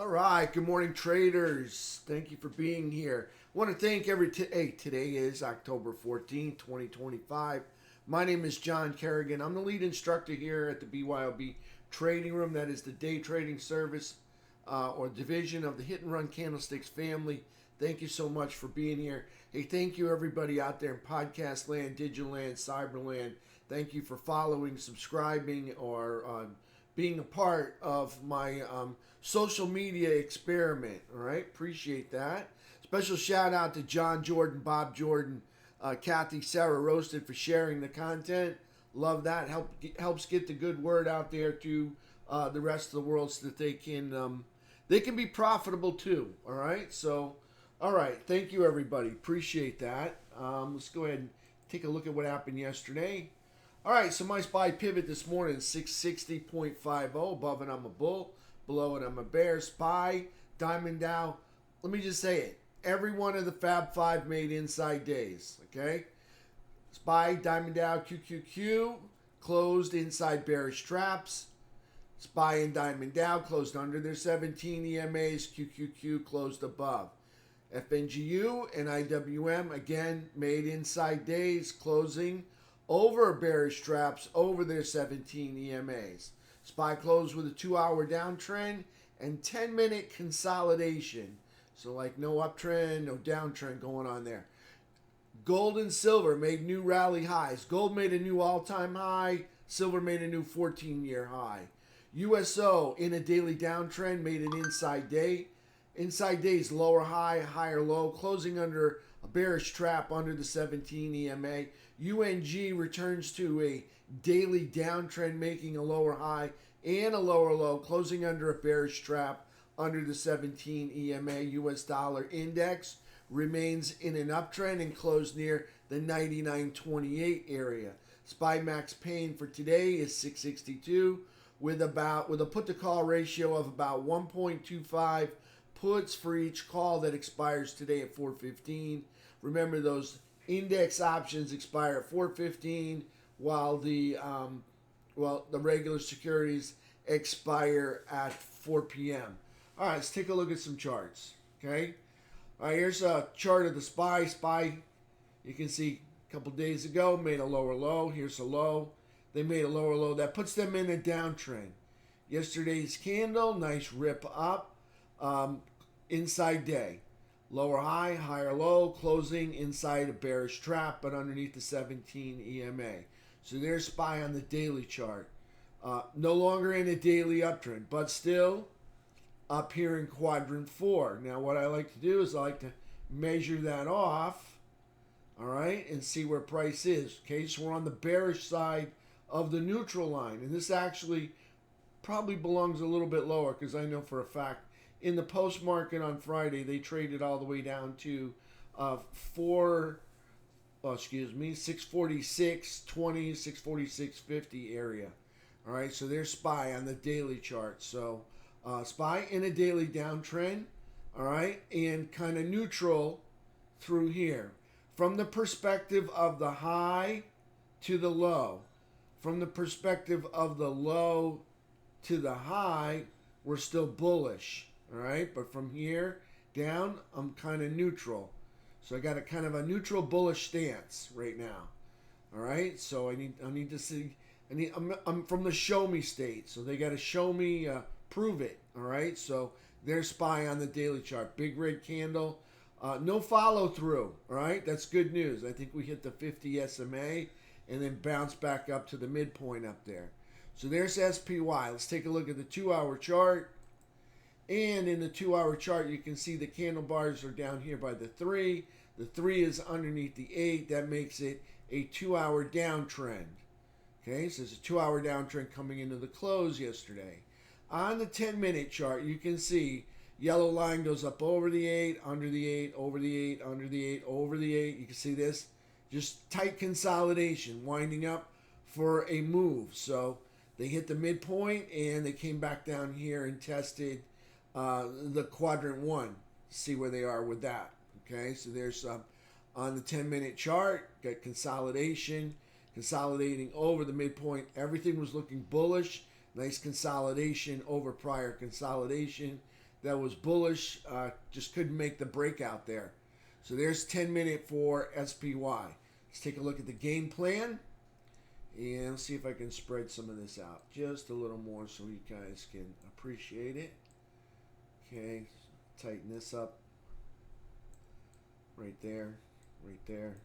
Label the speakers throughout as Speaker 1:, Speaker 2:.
Speaker 1: All right, good morning, traders. Thank you for being here. I want to thank today is October 14th, 2025. My name is John Carignan. I'm the lead instructor here at the BYOB Trading Room. That is the day trading service or division of the Hit and Run Candlesticks family. Thank you so much for being here. Hey, thank you everybody out there in podcast land, digital land, cyber land. Thank you for following, subscribing, or being a part of my social media experiment. All right, appreciate that. Special shout out to John Jordan, Bob Jordan, Kathy, Sarah Roasted for sharing the content. Love that. Helps get the good word out there to the rest of the world so that they can be profitable too. All right. So, all right. Thank you everybody. Appreciate that. Let's go ahead and take a look at what happened yesterday. All right, so my SPY pivot this morning is 660.50. Above it, I'm a bull. Below it, I'm a bear. SPY, Diamond Dow. Let me just say it. Every one of the Fab Five made inside days, okay? SPY, Diamond Dow, QQQ closed inside bearish traps. SPY and Diamond Dow closed under their 17 EMAs. QQQ closed above. FNGU and IWM, again, made inside days, closing over bearish traps over their 17 EMAs. SPY closed with a 2-hour downtrend and 10-minute consolidation. So like no uptrend, no downtrend going on there. Gold and silver made new rally highs. Gold made a new all-time high. Silver made a new 14-year high. USO in a daily downtrend made an inside day. Inside days lower high, higher low, closing under a bearish trap under the 17 EMA. UNG returns to a daily downtrend, making a lower high and a lower low, closing under a bearish trap under the 17 EMA. US dollar index remains in an uptrend and closed near the 99.28 area. SPY max pain for today is 662 with a put to call ratio of about 1.25 puts for each call that expires today at 4:15. Remember, those index options expire at 4:15, while the regular securities expire at 4 p.m. All right, let's take a look at some charts. Okay, all right, here's a chart of the SPY. SPY, you can see a couple days ago made a lower low. Here's a low. They made a lower low that puts them in a downtrend. Yesterday's candle, nice rip up. Inside day, lower high, higher low, closing inside a bearish trap, but underneath the 17 EMA. So there's SPY on the daily chart. No longer in a daily uptrend, but still up here in quadrant 4. Now, what I like to do is I like to measure that off, all right, and see where price is. Okay, so we're on the bearish side of the neutral line, and this actually probably belongs a little bit lower because I know for a fact in the post market on Friday, they traded all the way down to 646.20, 646.50 area. All right, so there's SPY on the daily chart. So SPY in a daily downtrend, all right, and kind of neutral through here. From the perspective of the high to the low, from the perspective of the low to the high, we're still bullish. All right, but from here down, I'm kind of neutral. So I got a kind of a neutral bullish stance right now. All right, so I need to see. I'm from the show me state, so they got to show me, prove it. All right, so there's SPY on the daily chart, big red candle, no follow through. All right, that's good news. I think we hit the 50 SMA and then bounce back up to the midpoint up there. So there's SPY. Let's take a look at the 2-hour chart. And in the 2-hour chart, you can see the candle bars are down here by the 3. The 3 is underneath the 8. That makes it a 2-hour downtrend. Okay, so it's a 2-hour downtrend coming into the close yesterday. On the 10-minute chart, you can see yellow line goes up over the 8, under the 8, over the 8, under the 8, over the 8. You can see this. Just tight consolidation, winding up for a move. So they hit the midpoint, and they came back down here and tested the quadrant 1, see where they are with that. Okay, so there's on the 10-minute chart, got consolidation, consolidating over the midpoint. Everything was looking bullish. Nice consolidation over prior consolidation. that was bullish, just couldn't make the breakout there. So there's 10-minute for SPY. Let's take a look at the game plan. And see if I can spread some of this out just a little more so you guys can appreciate it. Okay, tighten this up. Right there, right there.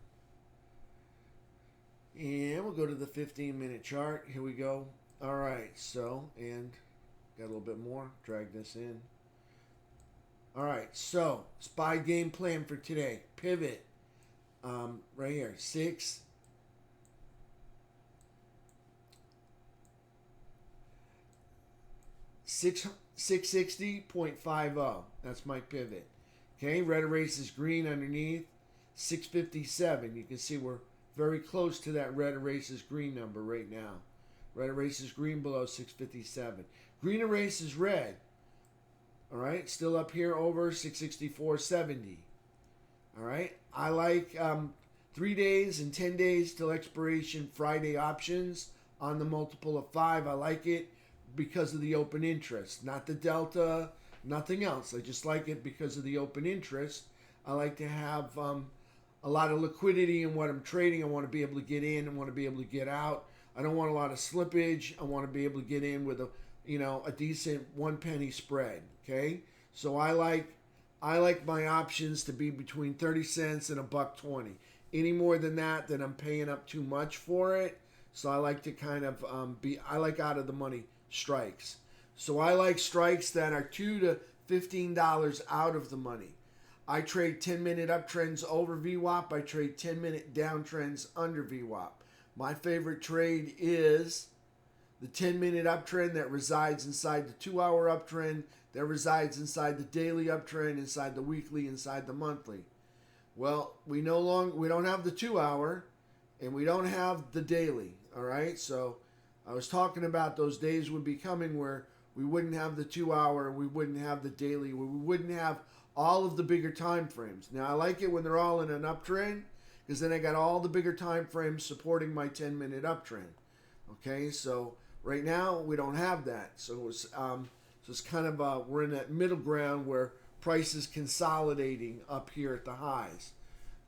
Speaker 1: And we'll go to the 15-minute chart. Here we go. All right, so, and got a little bit more. Drag this in. All right, so SPY game plan for today. Pivot, right here, 660.50. That's my pivot. Okay, red erases green underneath. 657. You can see we're very close to that red erases green number right now. Red erases green below 657. Green erases red. All right, still up here over 664.70. All right, I like 3 days and 10 days till expiration Friday options on the multiple of 5. I like it because of the open interest, not the delta, nothing else. I just like it because of the open interest. I like to have a lot of liquidity in what I'm trading. I want to be able to get in. I want to be able to get out. I don't want a lot of slippage. I want to be able to get in with a decent 1 penny spread. Okay, so I like my options to be between 30 cents and $1.20. Any more than that, then I'm paying up too much for it. So I like to kind of I like out of the money strikes. So I like strikes that are $2 to $15 out of the money. I trade 10-minute uptrends over VWAP. I trade 10-minute downtrends under VWAP. My favorite trade is the 10-minute uptrend that resides inside the 2-hour uptrend, that resides inside the daily uptrend, inside the weekly, inside the monthly. Well, we don't have the 2-hour, and we don't have the daily. All right, so I was talking about those days would be coming where we wouldn't have the 2-hour, we wouldn't have the daily, we wouldn't have all of the bigger time frames. Now I like it when they're all in an uptrend because then I got all the bigger time frames supporting my 10-minute uptrend. Okay, so right now we don't have that, so it's kind of we're in that middle ground where price is consolidating up here at the highs.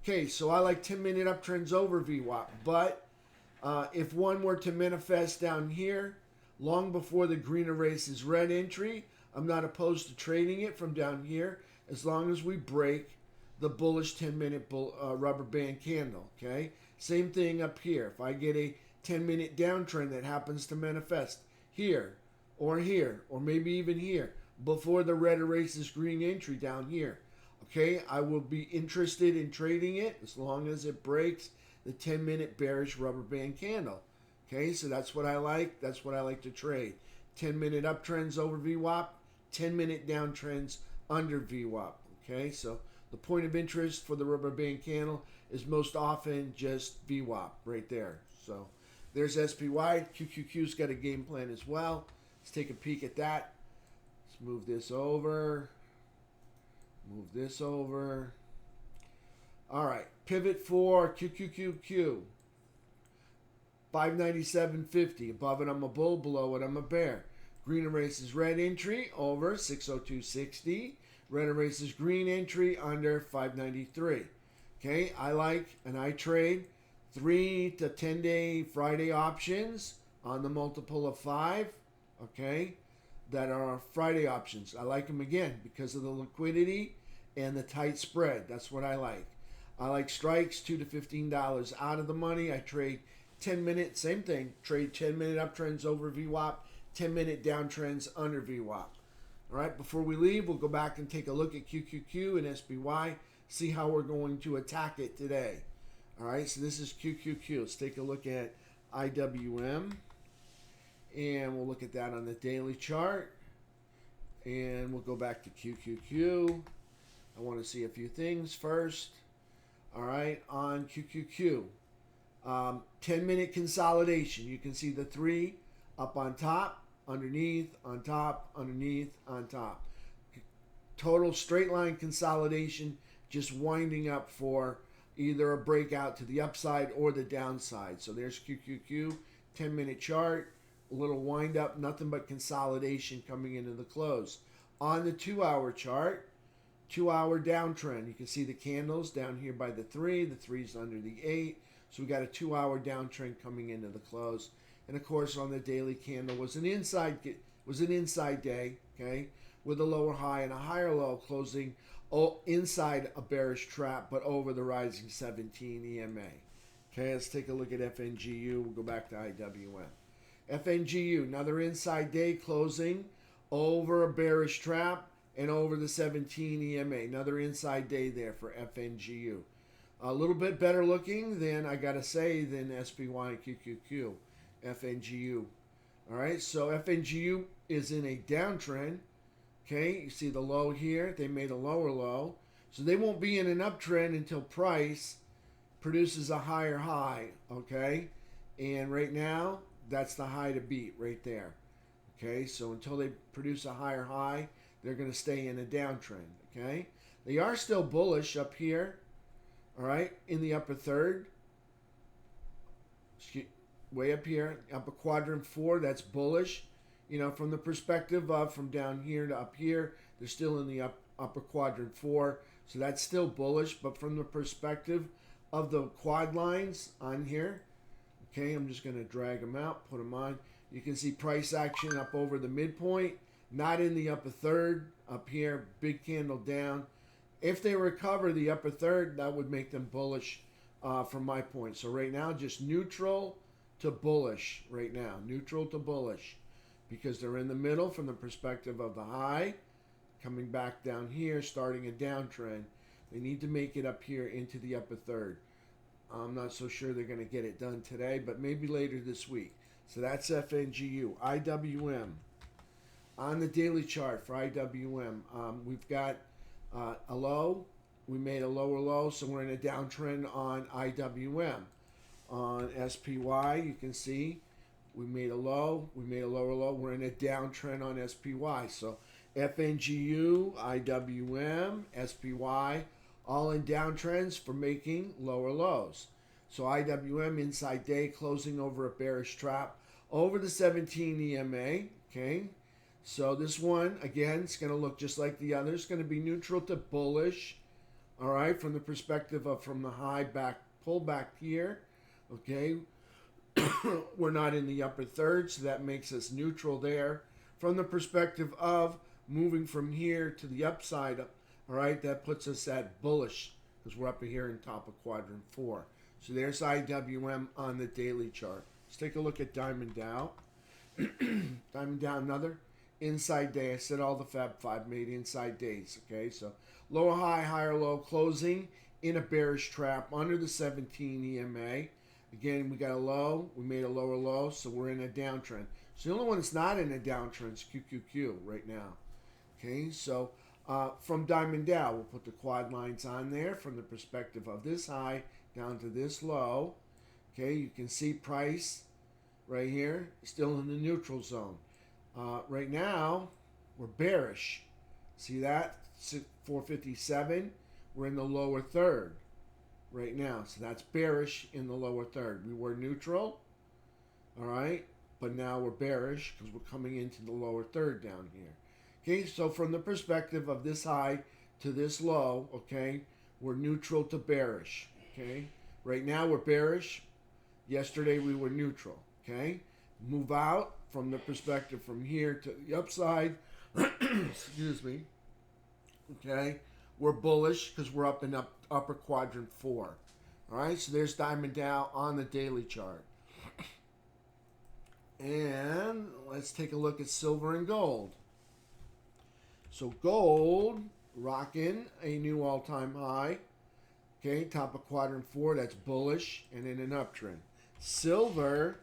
Speaker 1: Okay, so I like 10-minute uptrends over VWAP, but if one were to manifest down here long before the green erases red entry, I'm not opposed to trading it from down here as long as we break the bullish 10-minute rubber band candle. Okay, same thing up here. If I get a 10-minute downtrend that happens to manifest here, or maybe even here, before the red erases green entry down here, okay, I will be interested in trading it as long as it breaks the 10-minute bearish rubber band candle. Okay, so that's what I like. That's what I like to trade. 10-minute uptrends over VWAP, 10-minute downtrends under VWAP. Okay, so the point of interest for the rubber band candle is most often just VWAP right there. So there's SPY. QQQ's got a game plan as well. Let's take a peek at that. Let's move this over. Move this over. All right, pivot for QQQQ. 597.50. Above it, I'm a bull. Below it, I'm a bear. Green erases red entry over 602.60. Red erases green entry under 593. Okay, I like and I trade 3 to 10 day Friday options on the multiple of 5. Okay, that are Friday options. I like them again because of the liquidity and the tight spread. That's what I like. I like strikes $2 to $15 out of the money. I trade 10-minute, same thing. Trade 10-minute uptrends over VWAP, 10-minute downtrends under VWAP. All right, before we leave, we'll go back and take a look at QQQ and SPY, see how we're going to attack it today. All right, so this is QQQ. Let's take a look at IWM, and we'll look at that on the daily chart, and we'll go back to QQQ. I want to see a few things first. All right, on QQQ, 10-minute consolidation. You can see the 3 up on top, underneath, on top, underneath, on top. Total straight line consolidation, just winding up for either a breakout to the upside or the downside. So there's QQQ, 10-minute chart, a little wind up, nothing but consolidation coming into the close. On the 2-hour chart, 2-hour downtrend. You can see the candles down here by the 3. The 3's under the 8. So we got a 2-hour downtrend coming into the close. And of course, on the daily candle was an inside day, okay, with a lower high and a higher low, closing inside a bearish trap, but over the rising 17 EMA. Okay, let's take a look at FNGU. We'll go back to IWM. FNGU, another inside day, closing over a bearish trap and over the 17 EMA. Another inside day there for FNGU. A little bit better looking than, I gotta say, than SPY and QQQ. FNGU. All right, so FNGU is in a downtrend. Okay, you see the low here. They made a lower low. So they won't be in an uptrend until price produces a higher high. Okay, and right now, that's the high to beat right there. Okay, so until they produce a higher high, they're going to stay in a downtrend. Okay, they are still bullish up here. All right, in the upper third. Way up here, upper quadrant 4, that's bullish. You know, from the perspective of from down here to up here, they're still in the upper quadrant 4. So that's still bullish, but from the perspective of the quad lines on here, okay, I'm just going to drag them out, put them on. You can see price action up over the midpoint, not in the upper third, up here, big candle down. If they recover the upper third, that would make them bullish from my point. So right now, just neutral to bullish right now, neutral to bullish, because they're in the middle from the perspective of the high, coming back down here, starting a downtrend. They need to make it up here into the upper third. I'm not so sure they're going to get it done today, but maybe later this week. So that's FNGU. IWM. On the daily chart for IWM, we've got a low. We made a lower low, so we're in a downtrend on IWM. On SPY, you can see we made a low, we made a lower low. We're in a downtrend on SPY. So FNGU, IWM, SPY, all in downtrends for making lower lows. So IWM inside day closing over a bearish trap over the 17 EMA. Okay. So this one, again, it's going to look just like the others. It's going to be neutral to bullish. All right. From the perspective of from the high back, pull back here. Okay. We're not in the upper third, so that makes us neutral there. From the perspective of moving from here to the upside, all right, that puts us at bullish because we're up here in top of quadrant 4. So there's IWM on the daily chart. Let's take a look at Diamond Dow. Diamond Dow, another inside day. I said all the Fab 5 made inside days, okay? So lower high, higher low, closing in a bearish trap under the 17 EMA. Again, we got a low, we made a lower low, so we're in a downtrend. So the only one that's not in a downtrend is QQQ right now. Okay, so from Diamond Dow, we'll put the quad lines on there from the perspective of this high down to this low. Okay, you can see price right here, still in the neutral zone. Right now, we're bearish. See that? 457, we're in the lower third right now. So that's bearish in the lower third. We were neutral, all right, but now we're bearish because we're coming into the lower third down here. Okay, so from the perspective of this high to this low, okay, we're neutral to bearish, okay? Right now we're bearish. Yesterday we were neutral, okay? Move out from the perspective from here to the upside, excuse me, okay? We're bullish because we're up in upper quadrant 4. All right, so there's Diamond Dow on the daily chart. And let's take a look at silver and gold. So gold rocking a new all-time high. Okay, top of quadrant 4, that's bullish and in an uptrend. Silver,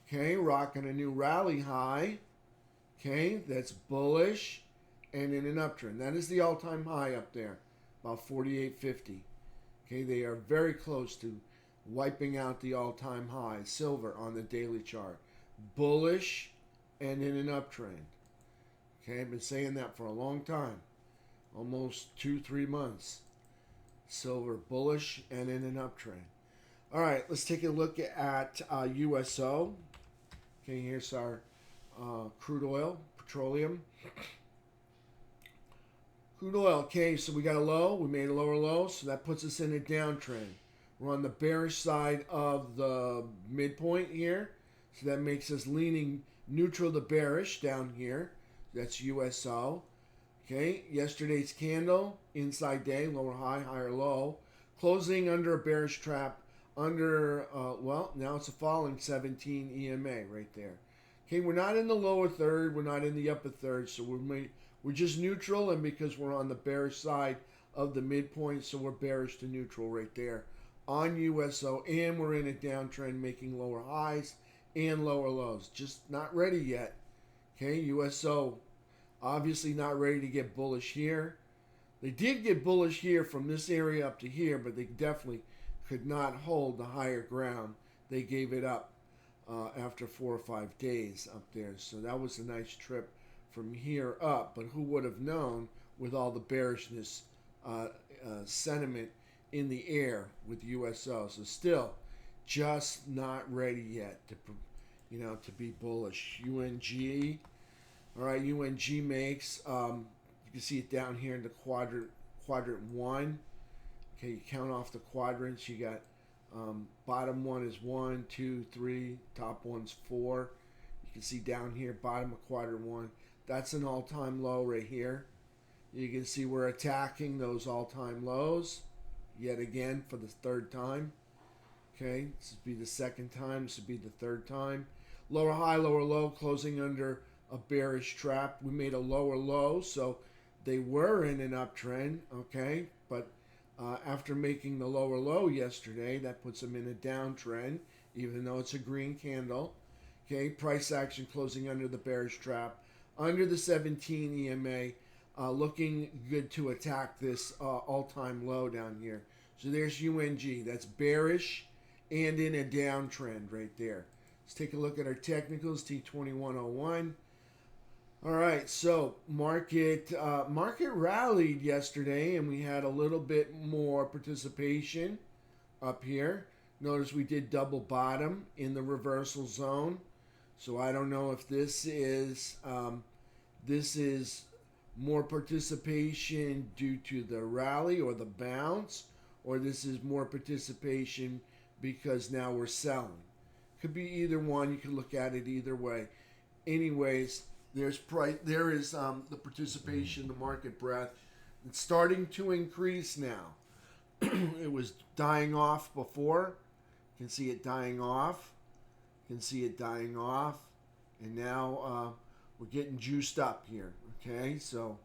Speaker 1: okay, rocking a new rally high. Okay, that's bullish and in an uptrend. That is the all-time high up there, about 48.50. Okay, they are very close to wiping out the all-time high. Silver on the daily chart, bullish and in an uptrend. Okay, I've been saying that for a long time, almost 2-3 months. Silver bullish and in an uptrend. All right, let's take a look at USO. Okay, here's our crude oil, petroleum. Crude oil, okay, so we got a low, we made a lower low, so that puts us in a downtrend. We're on the bearish side of the midpoint here, so that makes us leaning neutral to bearish down here. That's USO. Okay, yesterday's candle, inside day, lower high, higher low, closing under a bearish trap, under, well, now it's a falling 17 EMA right there. Okay, we're not in the lower third, we're not in the upper third, so we're just neutral, and because we're on the bearish side of the midpoint, so we're bearish to neutral right there on USO, and we're in a downtrend making lower highs and lower lows. Just not ready yet. Okay, USO obviously not ready to get bullish here. They did get bullish here from this area up to here, but they definitely could not hold the higher ground. They gave it up after 4 or 5 days up there. So that was a nice trip from here up. But who would have known with all the bearishness sentiment in the air with USO? So still just not ready yet to be bullish. UNG. All right, UNG makes, you can see it down here in the quadrant 1. Okay, you count off the quadrants. You got bottom one is 1, 2, 3, top one's 4. You can see down here, bottom of quadrant 1. That's an all-time low right here. You can see we're attacking those all-time lows yet again for the third time. Okay, this would be the second time. This would be the third time. Lower high, lower low, closing under a bearish trap. We made a lower low, so they were in an uptrend, okay? But after making the lower low yesterday, that puts them in a downtrend, even though it's a green candle. Okay, price action closing under the bearish trap, under the 17 EMA, looking good to attack this all-time low down here. So there's UNG. That's bearish and in a downtrend right there. Let's take a look at our technicals, T2101. All right, so market rallied yesterday, and we had a little bit more participation up here. Notice we did double bottom in the reversal zone. So I don't know if this is more participation due to the rally or the bounce, or this is more participation because now we're selling. Could be either one. You can look at it either way. Anyways, there is the participation, the market breadth. It's starting to increase now. It was dying off before. You can see it dying off. You can see it dying off. And now we're getting juiced up here. Okay, so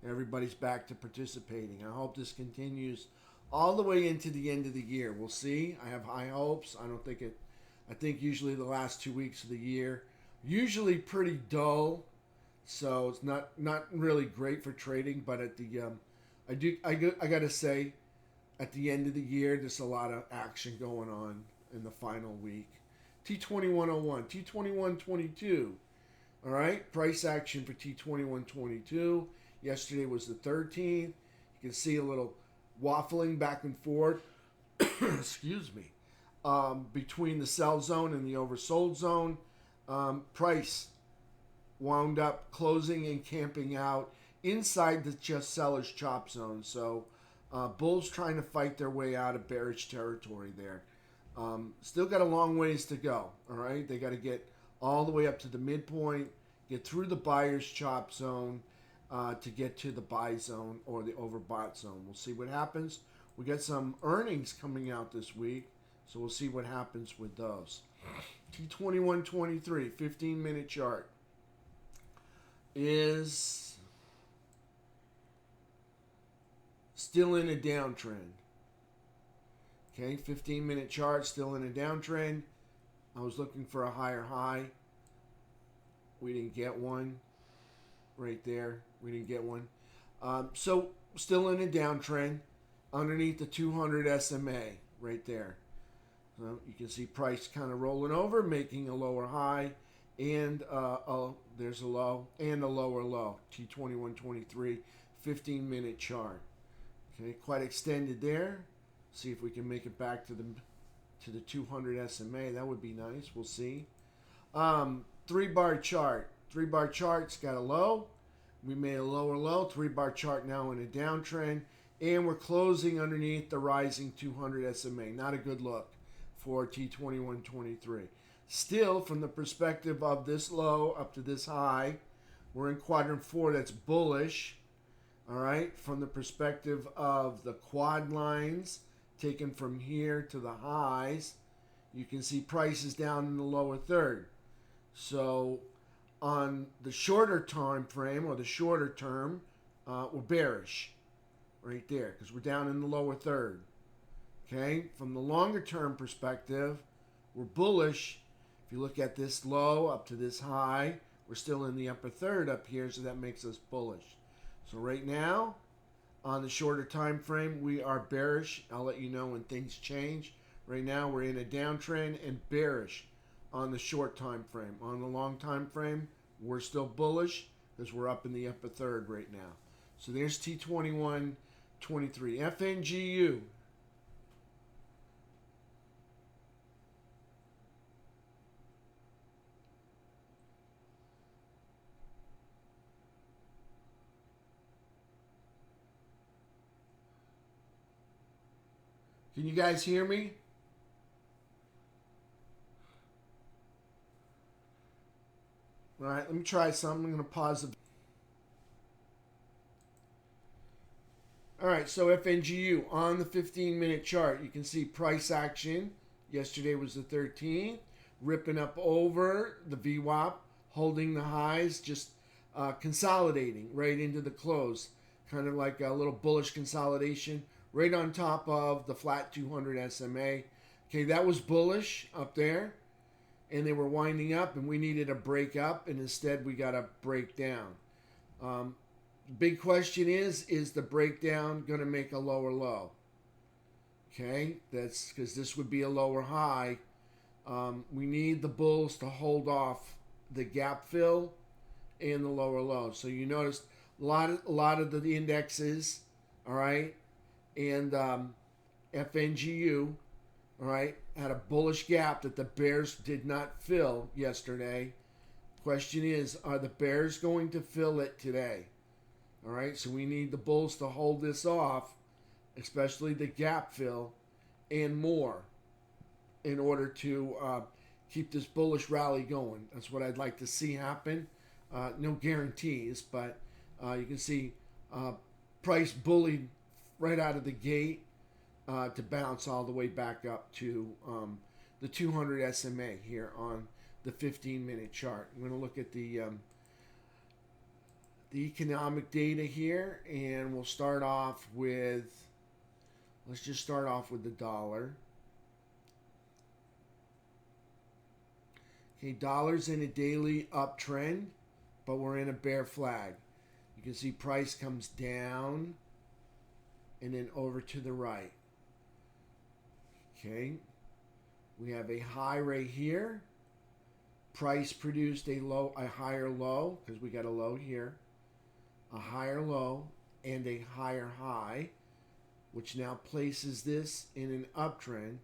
Speaker 1: everybody's back to participating. I hope this continues all the way into the end of the year. We'll see. I have high hopes. I think usually the last 2 weeks of the year, usually pretty dull. So it's not really great for trading, but at the I gotta say, at the end of the year, there's a lot of action going on in the final week. T2101, T2122. All right, price action for T2122. Yesterday was the 13th. You can see a little waffling back and forth. Excuse me. Between the sell zone and the oversold zone. Price wound up closing and camping out inside the just seller's chop zone. So bulls trying to fight their way out of bearish territory there. Still got a long ways to go. All right, they got to get all the way up to the midpoint, get through the buyer's chop zone to get to the buy zone or the overbought zone. We'll see what happens. We got some earnings coming out this week, so we'll see what happens with those. T2123, 15-minute chart, is still in a downtrend. Okay, 15-minute chart, still in a downtrend. I was looking for a higher high. We didn't get one right there. We didn't get one. So still in a downtrend underneath the 200 SMA right there. So you can see price kind of rolling over, making a lower high, and there's a low and a lower low. T2123, 15-minute chart. Okay, quite extended there. See if we can make it back to the 200 SMA. That would be nice. We'll see. 3-bar chart. 3-bar chart's got a low. We made a lower low, 3-bar chart now in a downtrend, and we're closing underneath the rising 200 SMA. Not a good look for T2123. Still, from the perspective of this low up to this high, we're in quadrant 4, that's bullish. All right, from the perspective of the quad lines taken from here to the highs, you can see prices down in the lower third. So on the shorter time frame or the shorter term, we're bearish right there because we're down in the lower third. Okay, from the longer term perspective, we're bullish. If you look at this low up to this high, we're still in the upper third up here, so that makes us bullish. So right now, on the shorter time frame, we are bearish. I'll let you know when things change. Right now, we're in a downtrend and bearish on the short time frame. On the long time frame, we're still bullish because we're up in the upper third right now. So there's T2123. FNGU. Can you guys hear me? All right, let me try something. I'm going to pause the. All right, so FNGU on the 15-minute chart, you can see price action. Yesterday was the 13th, ripping up over the VWAP, holding the highs, just consolidating right into the close. Kind of like a little bullish consolidation right on top of the flat 200 SMA. Okay, that was bullish up there, and they were winding up, and we needed a break up, and instead we got a break down. Big question is the breakdown going to make a lower low? Okay, that's because this would be a lower high. We need the bulls to hold off the gap fill and the lower low. So you notice a lot of the indexes, all right, and FNGU, all right, had a bullish gap that the bears did not fill yesterday. Question is, are the bears going to fill it today? All right, so we need the bulls to hold this off, especially the gap fill and more, in order to keep this bullish rally going. That's what I'd like to see happen. No guarantees, but you can see price bullied right out of the gate to bounce all the way back up to the 200 SMA here on the 15-minute chart. I'm going to look at the economic data here, and we'll start off with, let's just start off with the dollar. Okay, dollar's in a daily uptrend, but we're in a bear flag. You can see price comes down and then over to the right. Okay, we have a high right here. Price produced a higher low because we got a low here, a higher low, and a higher high, which now places this in an uptrend.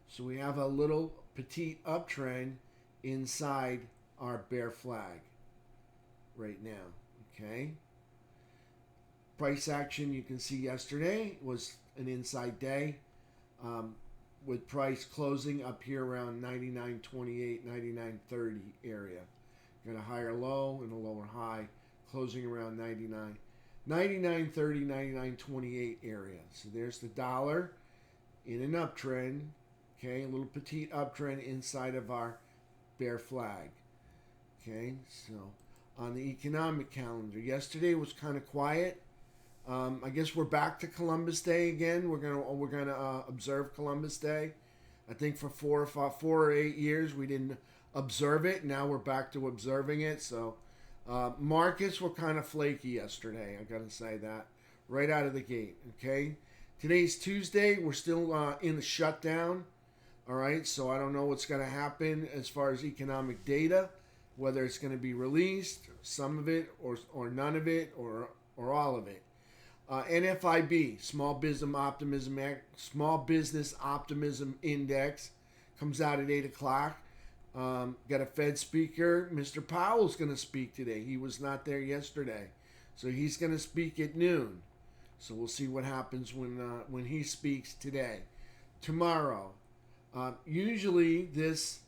Speaker 1: So we have a little petite uptrend inside our bear flag right now. Okay. Price action, you can see yesterday was an inside day with price closing up here around 99.28, 99.30 area. Got a higher low and a lower high, closing around 99, 99.30, 99.28 area. So there's the dollar in an uptrend. Okay, a little petite uptrend inside of our bear flag. Okay, so on the economic calendar, yesterday was kind of quiet. I guess we're back to Columbus Day again. We're gonna observe Columbus Day. I think for 4 or 8 years we didn't observe it. Now we're back to observing it. So markets were kind of flaky yesterday. I gotta say that right out of the gate. Okay, today's Tuesday. We're still in the shutdown. All right, so I don't know what's going to happen as far as economic data, whether it's going to be released, some of it, or none of it, or all of it. NFIB, Small Business Optimism Index, comes out at 8 o'clock. Got a Fed speaker. Mr. Powell's going to speak today. He was not there yesterday. So he's going to speak at noon. So we'll see what happens when he speaks today. Tomorrow, usually this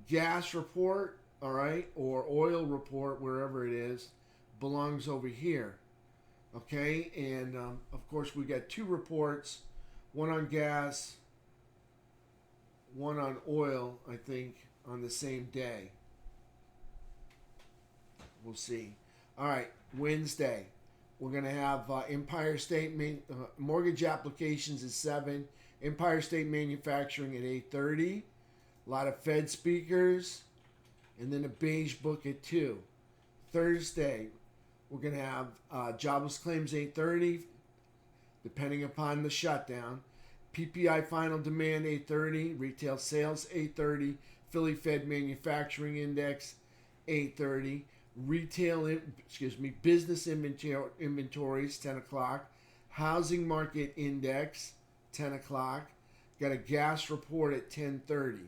Speaker 1: gas report, all right, or oil report, wherever it is, belongs over here. Okay, and of course we got two reports, one on gas, one on oil, I think, on the same day. We'll see. All right, Wednesday, we're going to have Empire State mortgage applications at 7, Empire State Manufacturing at 8:30, a lot of Fed speakers, and then a beige book at 2. Thursday, we're going to have jobless claims 8:30, depending upon the shutdown. PPI final demand 8:30, retail sales 8:30, Philly Fed manufacturing index 8:30, business inventories 10 o'clock, housing market index 10 o'clock, got a gas report at 10:30,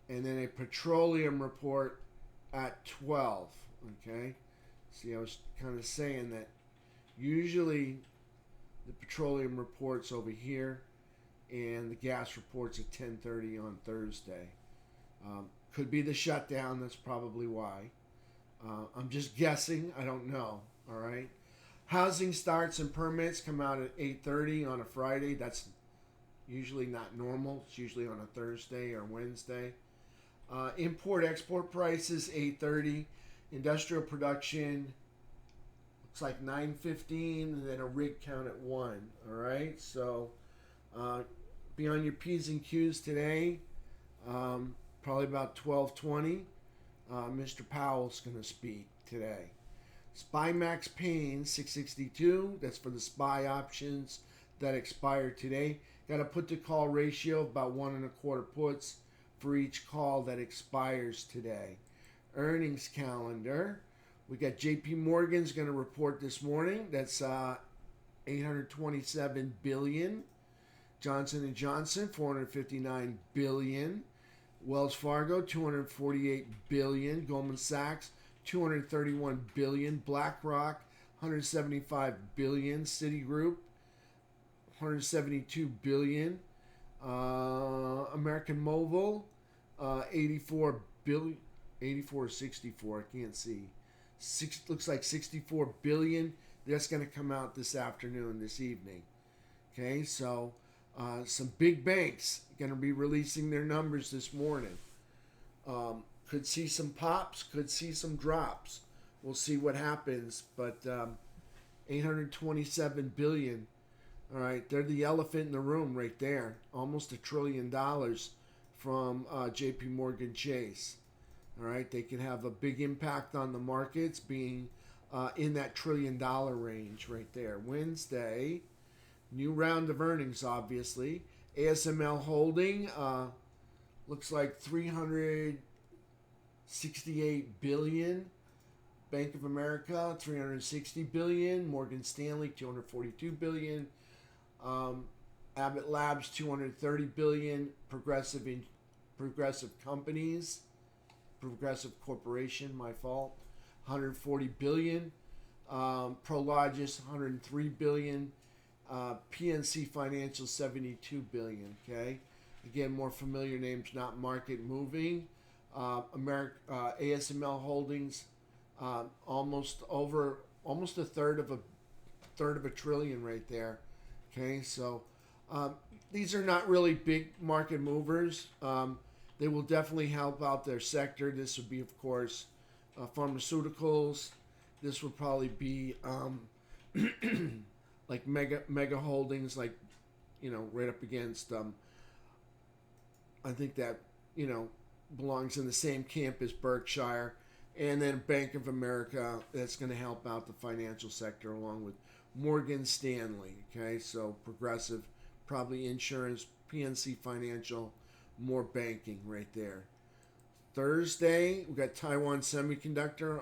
Speaker 1: and then a petroleum report at 12. Okay, see, I was kind of saying that usually the petroleum reports over here and the gas reports at 10:30 on Thursday. Could be the shutdown, that's probably why. I'm just guessing, I don't know. All right, housing starts and permits come out at 8:30 on a Friday. That's usually not normal. It's usually on a Thursday or Wednesday. Import-export prices 8:30. Industrial production looks like 9:15, and then a rig count at 1. All right, so be on your P's and Q's today. Probably about 12:20. Mr. Powell's going to speak today. SPY Max Pain 662. That's for the SPY options that expire today. Got a put to call ratio of about 1.25 puts for each call that expires today. Earnings calendar. We got JP Morgan's going to report this morning. That's 827 billion. Johnson & Johnson 459 billion. Wells Fargo 248 billion. Goldman Sachs 231 billion. BlackRock 175 billion. Citigroup 172 billion. American Mobile 84 billion. 84 or 64, I can't see. Looks like 64 billion. That's going to come out this afternoon, this evening. Okay, so some big banks going to be releasing their numbers this morning. Could see some pops, could see some drops. We'll see what happens, but 827 billion. All right, they're the elephant in the room right there. Almost $1 trillion from JP Morgan Chase. All right, they can have a big impact on the markets, being in that $1 trillion range right there. Wednesday, new round of earnings, obviously. ASML Holding looks like 368 billion. Bank of America 360 billion. Morgan Stanley 242 billion. Abbott Labs 230 billion. Progressive Companies. Progressive Corporation, my fault, 140 billion. Prologis 103 billion. PNC Financial 72 billion. Okay, again, more familiar names, not market moving. ASML Holdings almost a third of a trillion right there. Okay, so these are not really big market movers. They will definitely help out their sector. This would be, of course, pharmaceuticals. This would probably be like mega holdings, like, right up against. I think that belongs in the same camp as Berkshire, and then Bank of America. That's going to help out the financial sector along with Morgan Stanley. Okay, so Progressive, probably insurance, PNC Financial. More banking right there. Thursday, we got Taiwan Semiconductor,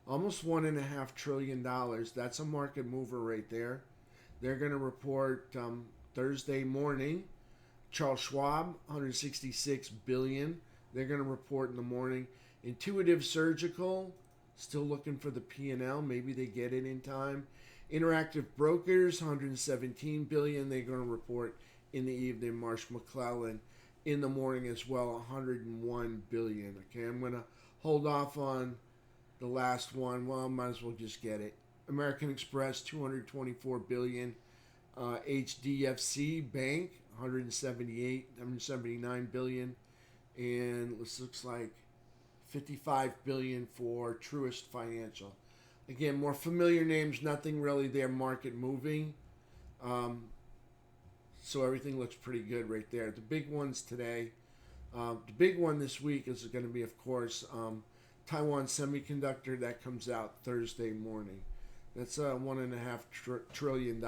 Speaker 1: almost $1.5 trillion. That's a market mover right there. They're going to report Thursday morning. Charles Schwab, 166 billion. They're going to report in the morning. Intuitive Surgical, still looking for the P&L. Maybe they get it in time. Interactive Brokers, 117 billion. They're going to report in the evening. Marsh McClellan in the morning as well, 101 billion. Okay, I'm going to hold off on the last one. Well, I might as well just get it. American Express, 224 billion. HDFC Bank, 179 billion. And this looks like 55 billion for Truist Financial. Again, more familiar names, nothing really there market moving. So everything looks pretty good right there. The big ones today, the big one this week is going to be, of course, Taiwan Semiconductor. That comes out Thursday morning. That's $1.5 trillion.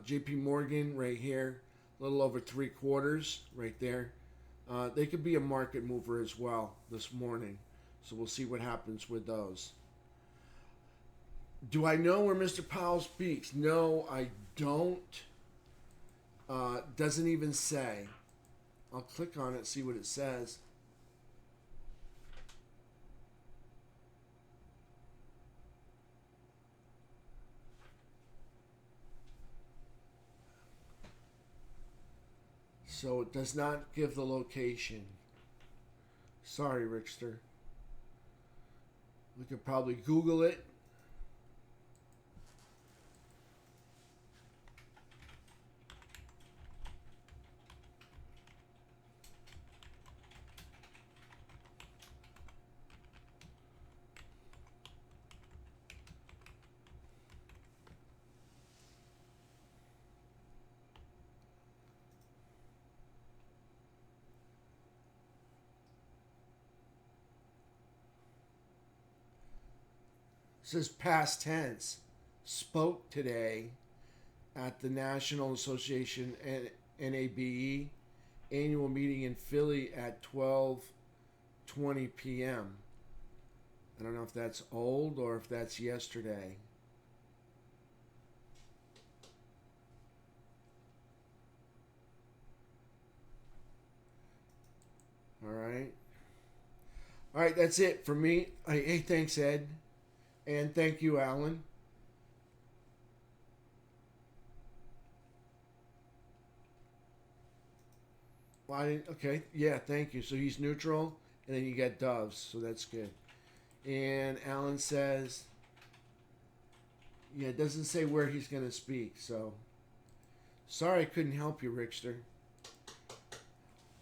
Speaker 1: JP Morgan right here, a little over 3/4 right there. They could be a market mover as well this morning. So we'll see what happens with those. Do I know where Mr. Powell speaks? No, I don't. Doesn't even say. I'll click on it, see what it says. So it does not give the location. Sorry, Rickster. We could probably Google it. It says past tense. Spoke today at the National Association NABE annual meeting in Philly at 12:20 p.m. I don't know if that's old or if that's yesterday. All right. All right, that's it for me. Hey, thanks, Ed. And thank you, Alan. Okay, yeah, thank you. So he's neutral, and then you get doves, so that's good. And Alan says, yeah, it doesn't say where he's going to speak, so sorry I couldn't help you, Rickster.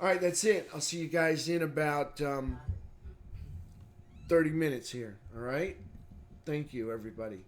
Speaker 1: All right, that's it. I'll see you guys in about 30 minutes here, all right? Thank you, everybody.